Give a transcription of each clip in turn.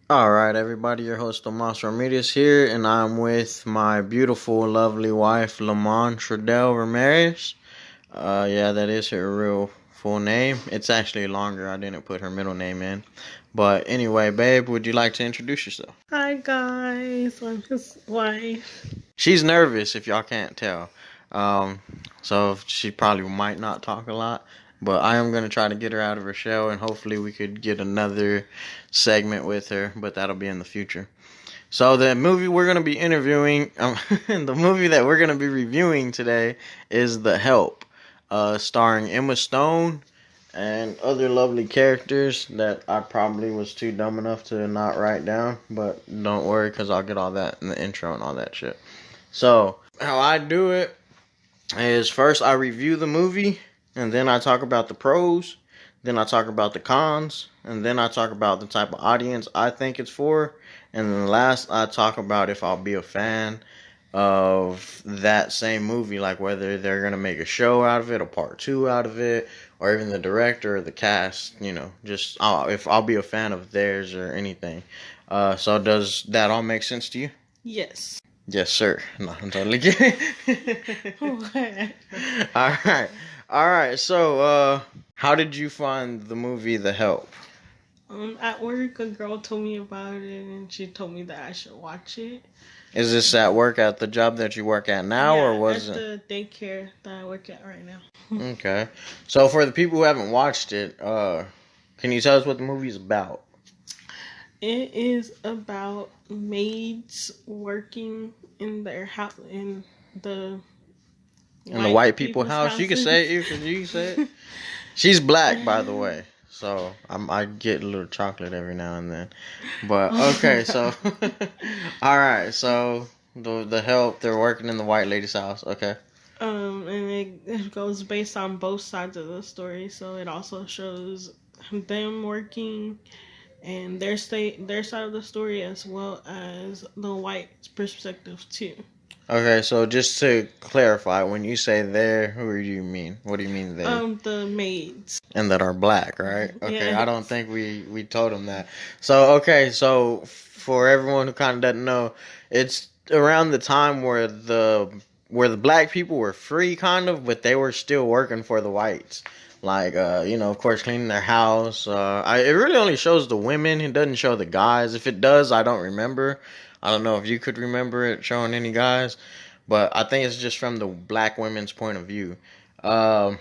All right, everybody, your host Tomas Ramirez here, and I'm with my beautiful, lovely wife, Lamont Trudell Ramirez. Yeah, that is her real full name. It's actually longer. I didn't put her middle name in. But anyway, babe, would you like to introduce yourself? Hi guys, I'm his wife. She's nervous, if y'all can't tell. Um, so she probably might not talk a lot. But I am going to try to get her out of her shell, and hopefully we could get another segment with her, but that'll be in the future. So the movie we're gonna be interviewing, the movie that we're gonna be reviewing today is The Help, starring Emma Stone and other lovely characters that I probably was too dumb enough to not write down. But don't worry, cause I'll get all that in the intro and all that shit. So how I do it is first I review the movie, and then I talk about the pros, then I talk about the cons, and then I talk about the type of audience I think it's for, and then last I talk about if I'll be a fan of that same movie, like whether they're gonna make a show out of it, a part two out of it, or even the director or the cast. Just if I'll be a fan of theirs or anything. So does that all make sense to you? Yes. Yes, sir. No, I'm totally kidding. What? All right. All right. So, how did you find the movie The Help? At work, a girl told me about it, and she told me that I should watch it. Is this at work at the job that you work at now, Yeah, or was at it? the daycare that I work at right now. Okay. So, for the people who haven't watched it, can you tell us what the movie is about? It is about maids working in their house in the In the white people people's house, you can houses. say it. You can say it. She's black, by the way. So I get a little chocolate every now and then, but okay. So, all right. So the help they're working in the white lady's house. Okay. And it goes based on both sides of the story, so it also shows them working and their side of the story as well as the white perspective too. Okay. So just to clarify, when you say there, who do you mean? What do you mean they? The maids. And that are black, right? Okay. I don't Yes. think we told them that. So okay. So for everyone who kind of doesn't know, it's around the time where the black people were free, kind of, but they were still working for the whites. Like, of course, cleaning their house. It really only shows the women. It doesn't show the guys. If it does, I don't remember. I don't know if you could remember it showing any guys, but I think it's just from the black women's point of view. Um,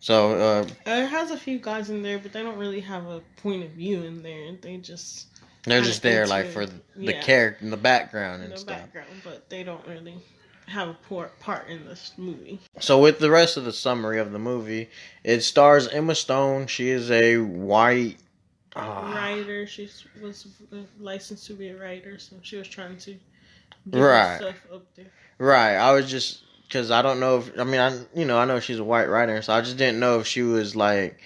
so It has a few guys in there, but they don't really have a point of view in there. They just they're kind just of there, like for enter, the yeah, character, in the background in and the stuff. background, but they don't really have a part in this movie. So with the rest of the summary of the movie, it stars Emma Stone. She is a white. Writer, she was licensed to be a writer, so she was trying to get her Right. stuff up there. Right. I was just because I don't know if I mean I know she's a white writer, so I just didn't know if she was like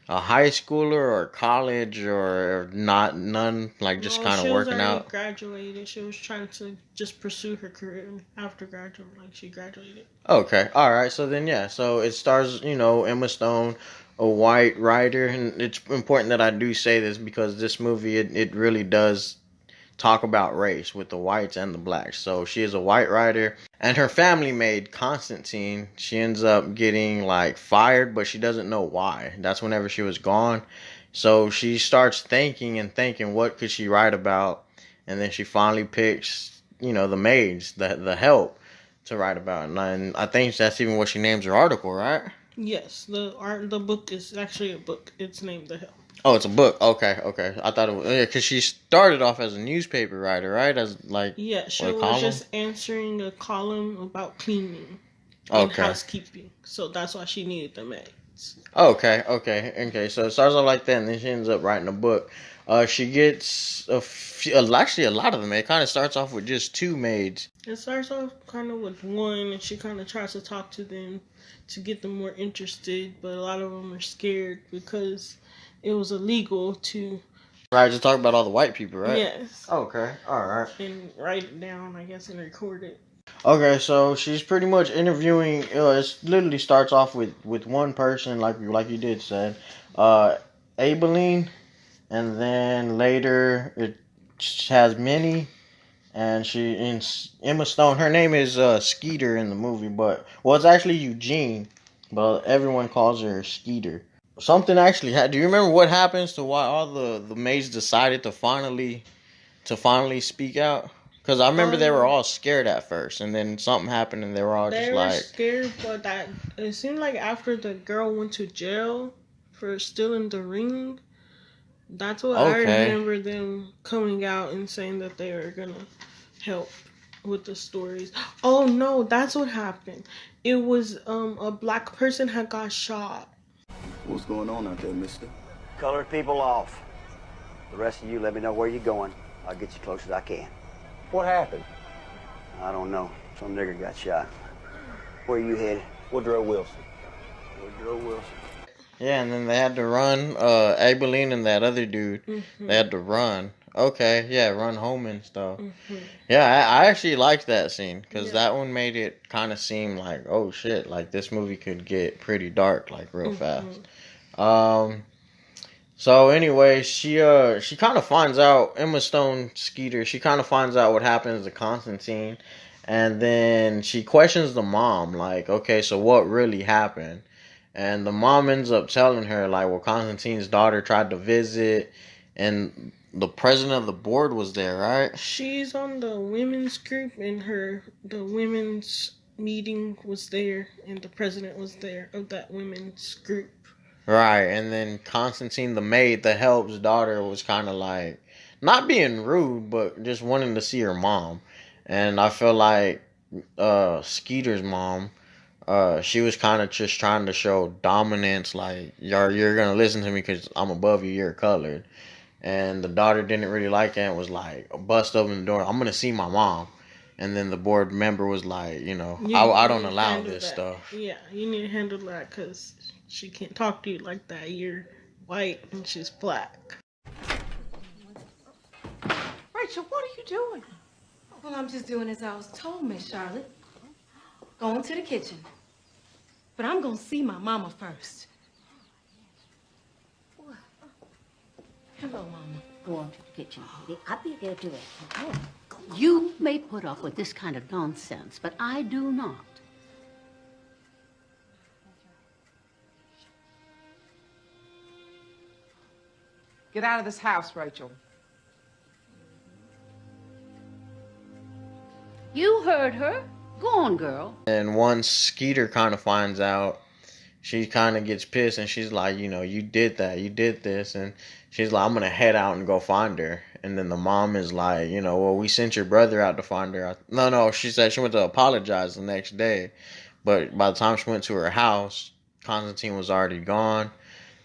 a high schooler or college or not none, like just No, kind she of was working already out. graduated. She was trying to just pursue her career after graduating. Like she graduated. Okay. All right. So then yeah. So it stars Emma Stone, a white writer, and it's important that I do say this because this movie it really does talk about race with the whites and the blacks. So she is a white writer, and her family maid Constantine, she ends up getting like fired, but she doesn't know why. That's whenever she was gone. So she starts thinking and thinking, what could she write about? And then she finally picks, the maids, the help to write about. And I think that's even what she names her article, right? Yes, the book is actually a book. It's named The Help. Oh, it's a book. Okay, okay. I thought it was because she started off as a newspaper writer, right? As like Yeah, she what a was column. just answering a column about cleaning and Okay. housekeeping. So that's why she needed the maids. Okay. Okay. Okay. So it starts off like that, and then she ends up writing a book. She gets actually a lot of them. It kind of starts off with just two maids. It starts off kind of with one, and she kind of tries to talk to them to get them more interested, but a lot of them are scared because it was illegal to, Right. Just talk about all the white people, right? yes, Okay. All right. and write it down, I guess, and record it. Okay. So she's pretty much interviewing. It literally starts off with one person, like you did said, uh, Abilene. and then later it has Minnie, and Emma Stone. Her name is Skeeter in the movie, but well, it's actually Eugene, but everyone calls her Skeeter. Something actually do you remember what happens to why all the maids decided to finally speak out? Because I remember they were all scared at first, and then something happened, and they were all just They were like, scared, but that it seemed like after the girl went to jail for stealing the ring, that's what I okay, remember them coming out and saying that they were gonna help with the stories. Oh no, that's what happened. It was a black person had got shot. What's going on out there, mister? Colored people off. The rest of you, let me know where you're going. I'll get you close as I can. What happened? I don't know. Some nigger got shot. Where you headed? Woodrow Wilson. Woodrow Wilson. yeah, and then they had to run. Abilene and that other dude, they had to run. Okay, yeah, run home and stuff. Yeah, I actually liked that scene because that one made it kind of seem like, oh shit, like this movie could get pretty dark like real fast. So anyway, she kind of finds out Emma Stone Skeeter. She kind of finds out what happens to Constantine, and then she questions the mom, like, okay, so what really happened? And the mom ends up telling her, like, well, Constantine's daughter tried to visit, and the president of the board was there, right? She's on the women's group, and the women's meeting was there, and the president was there of that women's group. Right, and then Constantine, the maid, the help's daughter, was kind of like not being rude, but just wanting to see her mom. And I feel like Skeeter's mom, she was kind of just trying to show dominance, like you're gonna listen to me because I'm above you, you're colored. And the daughter didn't really like that and was like, bust open the door, I'm gonna see my mom. And then the board member was like, I don't allow this stuff. Yeah, you need to handle that because she can't talk to you like that. You're white and she's black. Rachel, what are you doing? Well, I'm just doing as I was told, Miss Charlotte. Going to the kitchen. But I'm gonna see my mama first. Hello, Mama. Go on to the kitchen, Katie. I'll be there to it. Oh. You may put up with this kind of nonsense, but I do not. Get out of this house, Rachel. You heard her. Go on, girl. And once Skeeter kind of finds out, she kind of gets pissed and she's like, you did that, you did this. And she's like, I'm going to head out and go find her. And then the mom is like, well, we sent your brother out to find her. No, she said she went to apologize the next day. But by the time she went to her house, Constantine was already gone.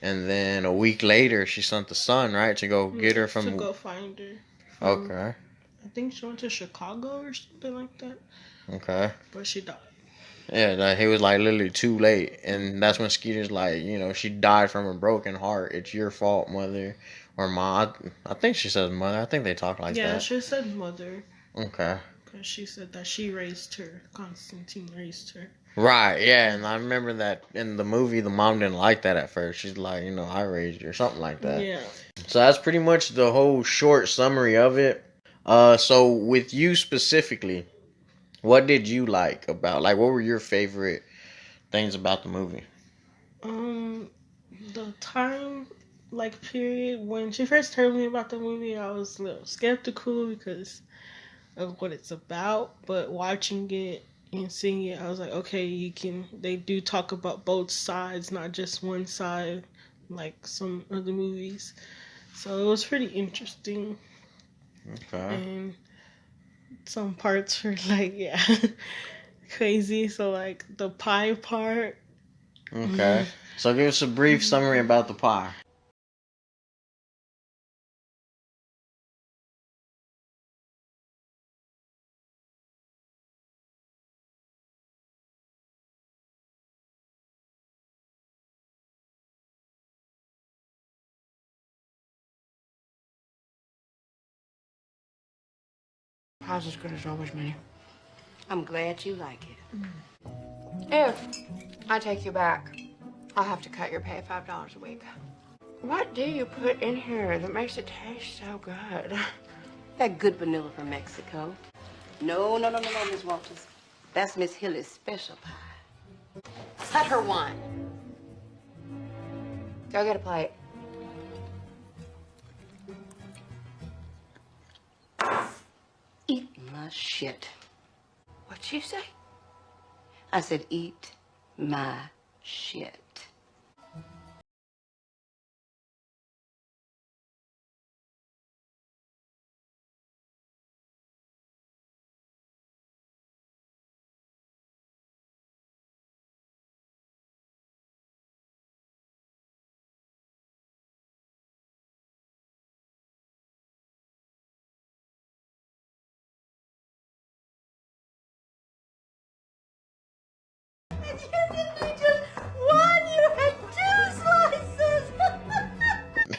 And then a week later, she sent the son, right, to go get her from... To go find her. Okay. I think she went to Chicago or something like that. Okay. But she died. Yeah, he was like literally too late. And that's when Skeeter's like, she died from a broken heart. It's your fault, mother. Or mom. I think she says mother. I think they talk like that. Yeah, she said mother. Okay. Because she said that she raised her. Constantine raised her. Right, yeah. And I remember that in the movie, the mom didn't like that at first. She's like, I raised you or something like that. Yeah. So that's pretty much the whole short summary of it. So with you specifically, what did you like about, what were your favorite things about the movie? The time, period, when she first told me about the movie, I was a little skeptical because of what it's about, but watching it and seeing it, I was like, okay, they do talk about both sides, not just one side, like some other movies. So it was pretty interesting. Okay. And some parts were crazy. So the pie part. Okay. So give us a brief summary about the pie. Pie's as good as always, Minnie. I'm glad you like it. If I take you back, I'll have to cut your pay $5 a week. What do you put in here that makes it taste so good? That good vanilla from Mexico. No, Miss Walters. That's Miss Hilly's special pie. Cut her wine. Go get a plate. Eat my shit. What'd you say? I said, eat my shit.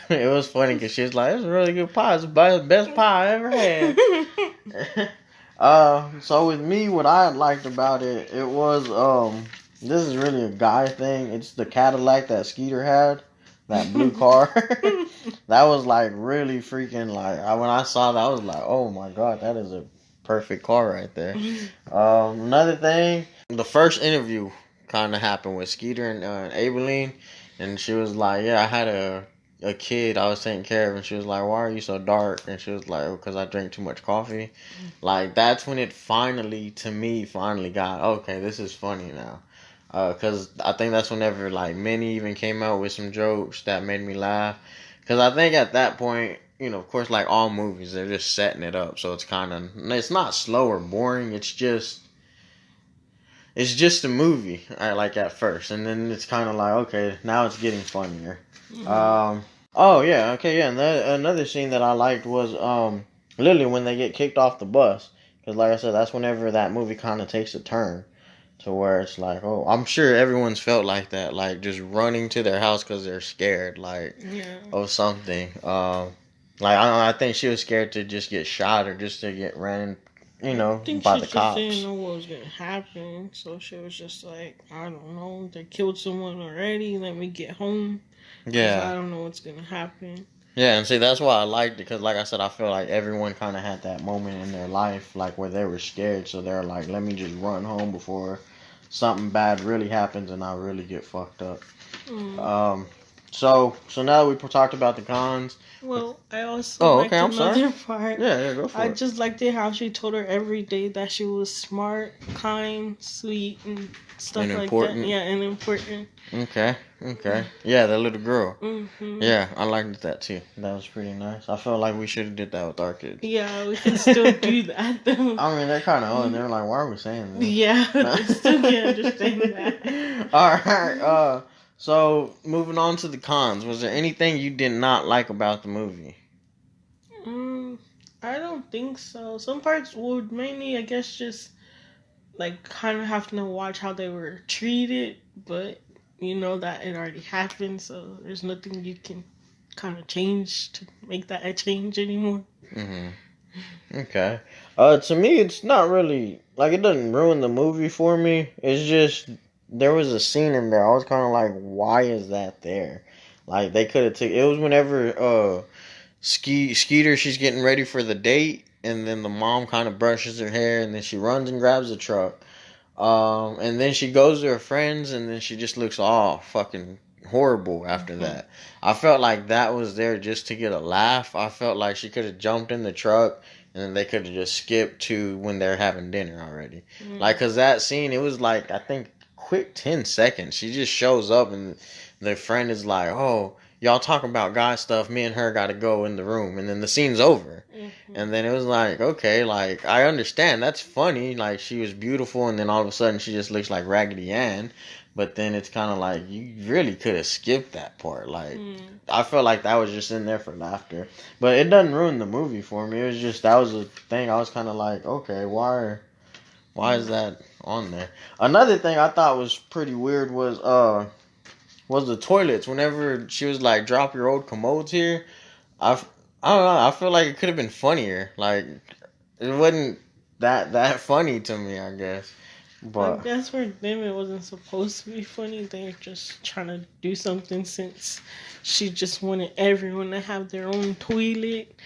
It was funny because she was like, "It's a really good pie. It's the best pie I ever had." So with me, what I liked about it, it was this is really a guy thing. It's the Cadillac that Skeeter had, that blue car. That was like really freaking like. When I saw that, I was like, "Oh my god, that is a perfect car right there." Another thing, the first interview kind of happened with Skeeter and Aibileen, and she was like, "Yeah, I had a kid I was taking care of," and she was like, "Why are you so dark?" And she was like, "Because I drink too much coffee." Like, that's when it finally got, okay, this is funny now. Because I think that's whenever, like, Minnie even came out with some jokes that made me laugh. Because I think at that point, you know, of course, like all movies, they're just setting it up. So it's kind of, it's not slow or boring. It's just a movie, like at first. And then it's kind of like, okay, now it's getting funnier. Oh yeah, okay, yeah. And another scene that I liked was literally when they get kicked off the bus, because like I said, that's whenever that movie kind of takes a turn to where it's like, oh, I'm sure everyone's felt like that, like just running to their house because they're scared, like of something. Like I think she was scared to just get shot or just to get ran, you know, by the cops. She didn't know what was gonna happen, so she was just like, I don't know, they killed someone already. Let me get home. Yeah. I don't know what's gonna happen. Yeah, and see, that's why I liked it, because like I said, I feel like everyone kind of had that moment in their life, like where they were scared, so they're like, let me just run home before something bad really happens and I really get fucked up. So now that we talked about the cons. Well, I also liked another part. Yeah, go for it. I just liked it how she told her every day that she was smart, kind, sweet, and stuff and like important. that. Yeah, and important. Okay. Yeah, that little girl. Mm-hmm. Yeah, I liked that too. That was pretty nice. I felt like we should have did that with our kids. Yeah, we can still do that though. I mean, they're kind of old. They're like, why are we saying this? Yeah, they still can't understand that. Alright, so moving on to the cons. Was there anything you did not like about the movie? I don't think so. Some parts would mainly, I guess, just like kind of having to watch how they were treated, but you know that it already happened, so there's nothing you can kind of change to make that a change anymore. Okay. To me, it's not really like, it doesn't ruin the movie for me. It's just there was a scene in there. I was kind of like, why is that there? Like, they could have taken. It was whenever Skeeter, she's getting ready for the date, and then the mom kind of brushes her hair, and then she runs and grabs the truck. And then she goes to her friends, and then she just looks all fucking horrible after that. I felt like that was there just to get a laugh. I felt like she could have jumped in the truck, and then they could have just skipped to when they're having dinner already. Like, cause that scene, it was like, I think, quick 10 seconds. She just shows up, and the friend is like, oh, y'all talking about guy stuff, me and her gotta go in the room, and then the scene's over. And then it was like, okay, like, I understand, that's funny, like, she was beautiful, and then all of a sudden she just looks like Raggedy Ann, but then it's kind of like, you really could have skipped that part, like, I felt like that was just in there for laughter, but it doesn't ruin the movie for me. It was just, that was a thing, I was kind of like, okay, why is that on there? Another thing I thought was pretty weird was the toilets. Whenever she was like, drop your old commodes here, I don't know, I feel like it could have been funnier. Like, it wasn't that funny to me, I guess. I But guess for them it wasn't supposed to be funny. They're just trying to do something since she just wanted everyone to have their own toilet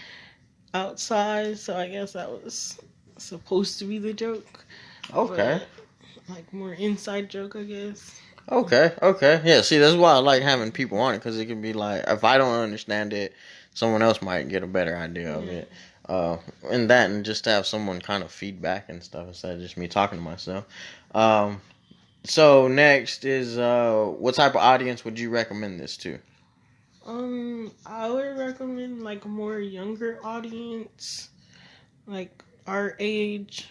outside. So I guess that was supposed to be the joke. okay. But, like more inside joke, I guess. Okay. Yeah, see, that's why I like having people on it, because it can be like, if I don't understand it, someone else might get a better idea of it. And just to have someone kind of feedback and stuff instead of just me talking to myself. Um, so next is, what type of audience would you recommend this to? I would recommend like a more younger audience, like our age.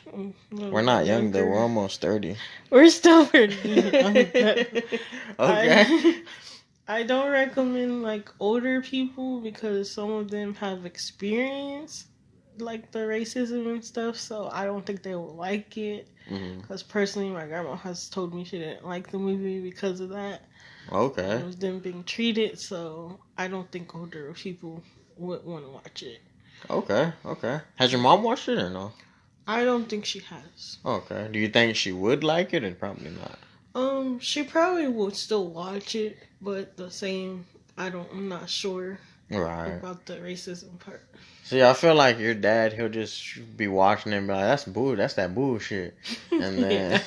We're not young though. We're almost 30. We're still pretty young. Okay. I don't recommend like older people because some of them have experienced like the racism and stuff, so I don't think they will like it. Because personally, my grandma has told me she didn't like the movie because of that. Okay. It was them being treated, so I don't think older people would want to watch it. Okay. Has your mom watched it or no? I don't think she has. Okay. Do you think she would like it or probably not? She probably would still watch it, but I'm not sure Right. about the racism part. See, I feel like your dad, he'll just be watching it and be like, that's that bullshit. And then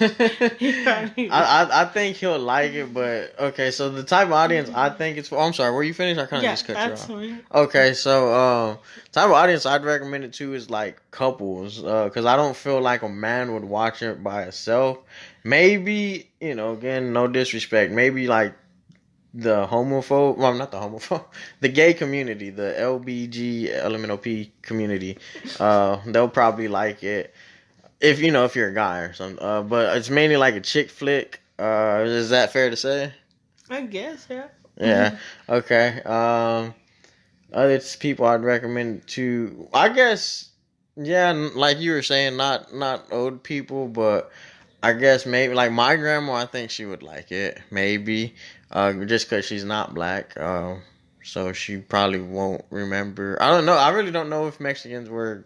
I think he'll like it, but okay, so the type of audience I think it's for, I'm sorry, were you finished? I kind of just cut you off. Fine. Okay, so type of audience I'd recommend it to is like couples, because I don't feel like a man would watch it by itself. Maybe, again, no disrespect, maybe like the the gay community, the LBG, LMNOP community, they'll probably like it if you're a guy or something. But it's mainly like a chick flick. Is that fair to say? I guess, yeah. Yeah. Okay. Other people I'd recommend to, I guess, yeah, like you were saying, not old people, but I guess maybe like my grandma, I think she would like it. Maybe. Just because she's not black, so she probably won't remember. I don't know. I really don't know if Mexicans were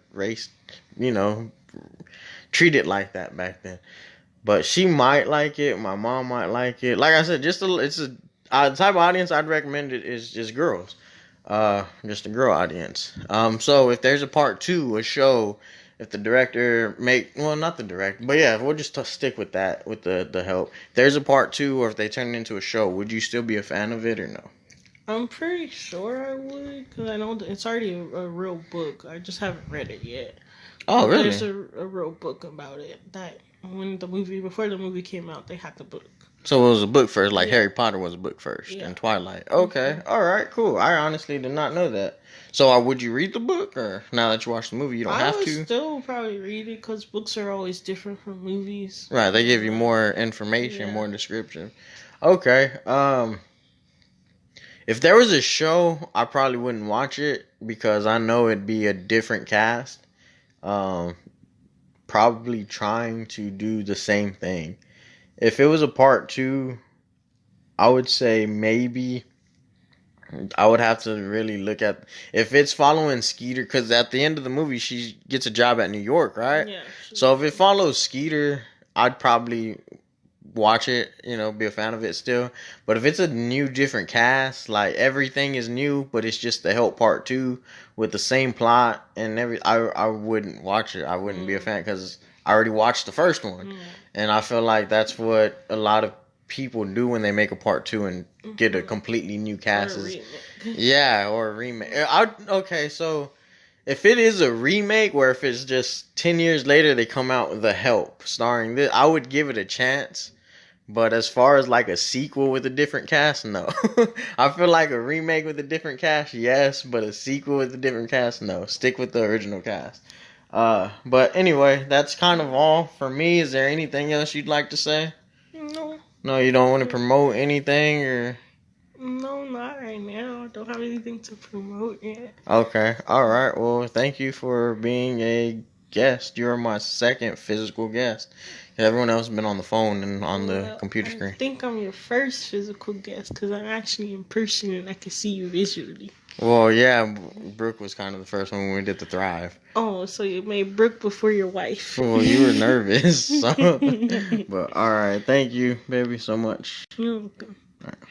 treated like that back then. But she might like it. My mom might like it. Like I said, it's a type of audience I'd recommend it is just girls, just a girl audience. So if there's a part 2, a show. If the director not the director, but yeah, we'll just stick with that, with the help. If there's a part 2, or if they turn it into a show, would you still be a fan of it or no? I'm pretty sure I would, because I know it's already a real book. I just haven't read it yet. Oh, really? There's a real book about it that before the movie came out, they had the book. So it was a book first, like Harry Potter was a book first, and Twilight. Okay, all right, cool. I honestly did not know that. So would you read the book, or now that you watched the movie, you don't have to? I would still probably read it, because books are always different from movies. Right, they give you more information, more description. Okay, if there was a show, I probably wouldn't watch it, because I know it'd be a different cast. Probably trying to do the same thing. If it was a part 2, I would say maybe I would have to really look at if it's following Skeeter, because at the end of the movie she gets a job at New York, right? Yeah. So if it follows Skeeter, I'd probably watch it, be a fan of it still. But if it's a new, different cast, like everything is new, but it's just the Help Part 2 with the same plot and I wouldn't watch it. I wouldn't be a fan, because I already watched the first one. And I feel like that's what a lot of people do when they make a part 2 and get a completely new cast. Or a remake. Okay, so if it is a remake, where if it's just 10 years later they come out with The Help starring this, I would give it a chance. But as far as like a sequel with a different cast, no. I feel like a remake with a different cast, yes, but a sequel with a different cast, no. Stick with the original cast. But anyway, that's kind of all for me. Is there anything else you'd like to say? No. No, you don't want to promote anything, or? No, not right now. I don't have anything to promote yet. Okay. All right. Well, thank you for being a guest. You're my second physical guest. Everyone else has been on the phone and on the computer I screen. think I'm your first physical guest because I'm actually in person and I can see you visually. Well, yeah, Brooke was kind of the first one when we did the Thrive. Oh, so you made Brooke before your wife. Well, you were nervous. So. But, all right. Thank you, baby, so much. You're welcome. All right.